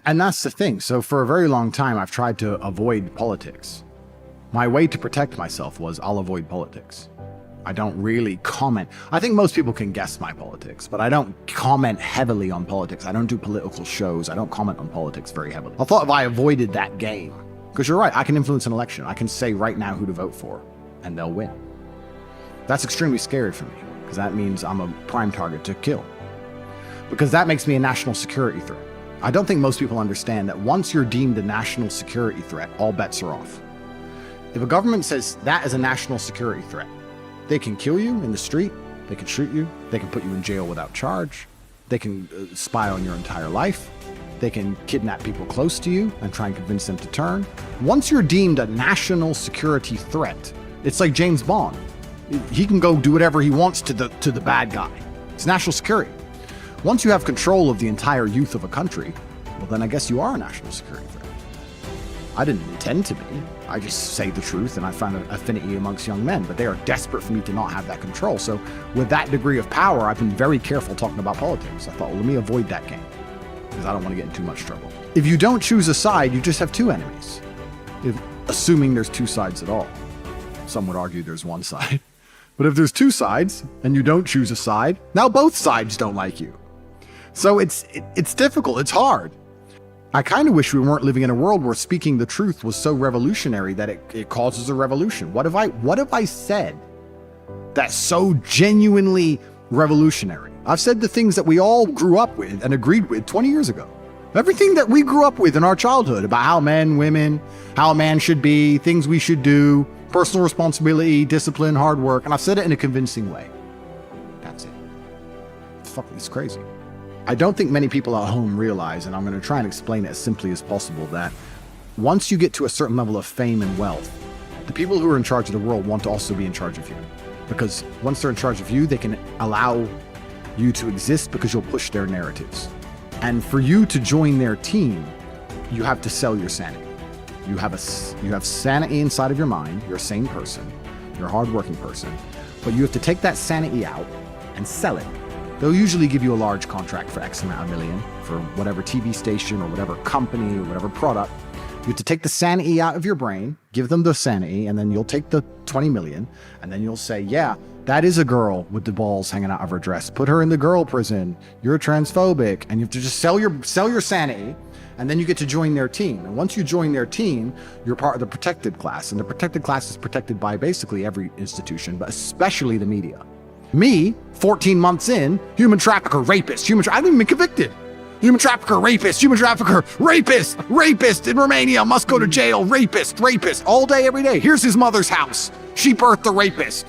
And that's the thing. So for a very long time, I've tried to avoid politics. My way to protect myself was I'll avoid politics. I don't really comment. I think most people can guess my politics, but I don't comment heavily on politics. I don't do political shows. I don't comment on politics very heavily. I thought if I avoided that game, because you're right, I can influence an election. I can say right now who to vote for, and they'll win. That's extremely scary for me, because that means I'm a prime target to kill. Because that makes me a national security threat. I don't think most people understand that once you're deemed a national security threat, all bets are off. If a government says that is a national security threat, they can kill you in the street, they can shoot you, they can put you in jail without charge, they can spy on your entire life, they can kidnap people close to you and try and convince them to turn. Once you're deemed a national security threat, it's like James Bond. He can go do whatever he wants to the bad guy. It's national security. Once you have control of the entire youth of a country, well, then I guess you are a national security threat. I didn't intend to be. I just say the truth, and I find an affinity amongst young men, but they are desperate for me to not have that control. So with that degree of power, I've been very careful talking about politics. I thought, well, let me avoid that game, because I don't want to get in too much trouble. If you don't choose a side, you just have two enemies, assuming there's two sides at all. Some would argue there's one side. But if there's two sides, and you don't choose a side, now both sides don't like you. So it's difficult, it's hard. I kind of wish we weren't living in a world where speaking the truth was so revolutionary that it causes a revolution. What have I said that's so genuinely revolutionary? I've said the things that we all grew up with and agreed with 20 years ago. Everything that we grew up with in our childhood about how men, women, how a man should be, things we should do, personal responsibility, discipline, hard work, and I've said it in a convincing way. That's it. It's crazy. I don't think many people at home realize, and I'm going to try and explain it as simply as possible, that once you get to a certain level of fame and wealth, the people who are in charge of the world want to also be in charge of you. Because once they're in charge of you, they can allow you to exist because you'll push their narratives. And for you to join their team, you have to sell your sanity. You have sanity inside of your mind. You're a sane person. You're a hardworking person. But you have to take that sanity out and sell it. They'll usually give you a large contract for X amount of million for whatever TV station or whatever company or whatever product. You have to take the sanity out of your brain, give them the sanity, and then you'll take the 20 million, and then you'll say, yeah, that is a girl with the balls hanging out of her dress. Put her in the girl prison. You're transphobic. And you have to just sell your sanity, and then you get to join their team. And once you join their team, you're part of the protected class. And the protected class is protected by basically every institution, but especially the media. Me, 14 months in, human trafficker, rapist, I haven't even been convicted. Human trafficker, rapist in Romania, must go to jail, rapist, all day, every day. Here's his mother's house. She birthed the rapist.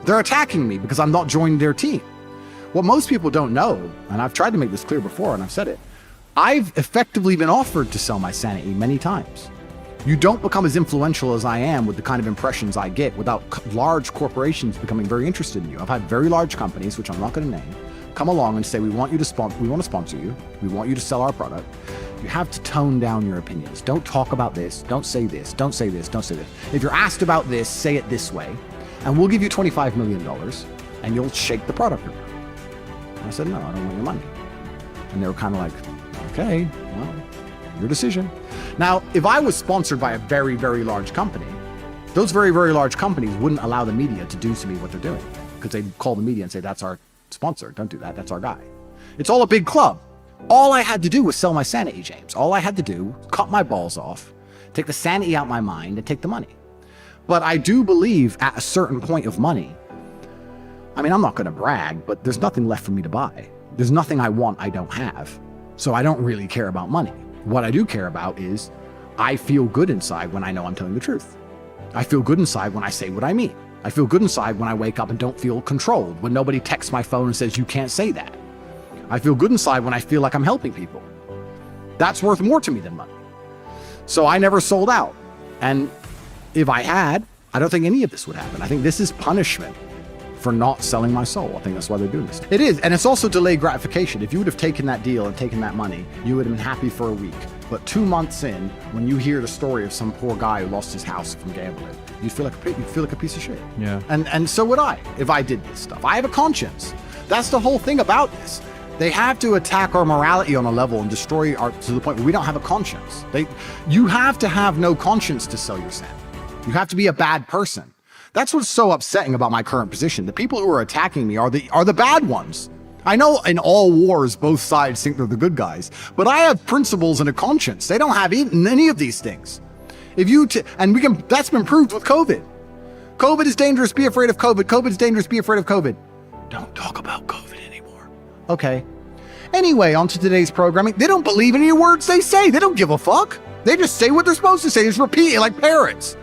They're attacking me because I'm not joining their team. What most people don't know, and I've tried to make this clear before and I've said it, I've effectively been offered to sell my sanity many times. You don't become as influential as I am with the kind of impressions I get without large corporations becoming very interested in you. I've had very large companies, which I'm not going to name, come along and say, we want to sponsor you. We want you to sell our product. You have to tone down your opinions. Don't talk about this. Don't say this. Don't say this. Don't say this. If you're asked about this, say it this way, and we'll give you $25 million and you'll shake the product around. And I said, no, I don't want your money. And they were kind of like, okay, well, your decision. Now, if I was sponsored by a very, very large company, those very, very large companies wouldn't allow the media to do to me what they're doing, because they'd call the media and say, that's our sponsor. Don't do that. That's our guy. It's all a big club. All I had to do was sell my sanity, James. All I had to do, cut my balls off, take the sanity out my mind, and take the money. But I do believe at a certain point of money, I mean, I'm not going to brag, but there's nothing left for me to buy. There's nothing I want I don't have. So I don't really care about money. What I do care about is I feel good inside when I know I'm telling the truth. I feel good inside when I say what I mean. I feel good inside when I wake up and don't feel controlled, when nobody texts my phone and says, you can't say that. I feel good inside when I feel like I'm helping people. That's worth more to me than money. So I never sold out. And if I had, I don't think any of this would happen. I think this is punishment for not selling my soul. I think that's why they're doing this. It is, and it's also delayed gratification. If you would have taken that deal and taken that money, you would have been happy for a week. But 2 months in, when you hear the story of some poor guy who lost his house from gambling, you'd feel like a piece of shit. Yeah. And so would I if I did this stuff. I have a conscience. That's the whole thing about this. They have to attack our morality on a level and destroy our to the point where we don't have a conscience. You have to have no conscience to sell your sanity. You have to be a bad person. That's what's so upsetting about my current position. The people who are attacking me are the bad ones. I know in all wars, both sides think they're the good guys, but I have principles and a conscience. They don't have even any of these things. That's been proved with COVID. COVID is dangerous, be afraid of COVID. COVID is dangerous, be afraid of COVID. Don't talk about COVID anymore. Okay. Anyway, on to today's programming. They don't believe any words they say. They don't give a fuck. They just say what they're supposed to say. They just repeat it like parrots.